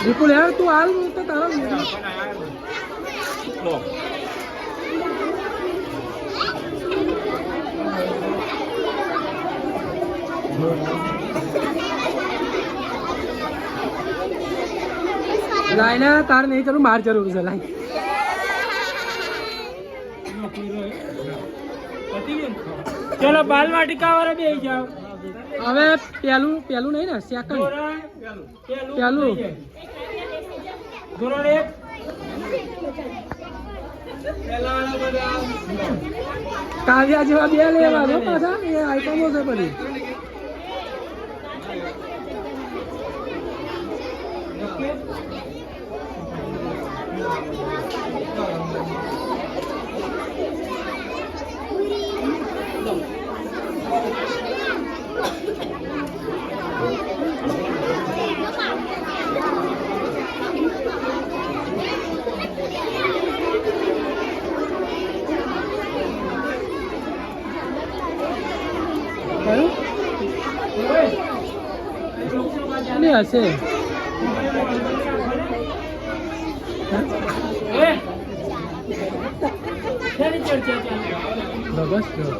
વિપુલ યાર તું હાલ તો તારો लाइना तार नहीं चलू मार जरूर से लाइन चलो बाल वाटिका वाला भी आई जाओ હવે પેલું નહીં ને સેકન્ડ પેલું ધોરણ 1 કાવ્યા જેવા બે લેવા દો પાછા એ આઈટમો છે બધી ini hasil bagus tuh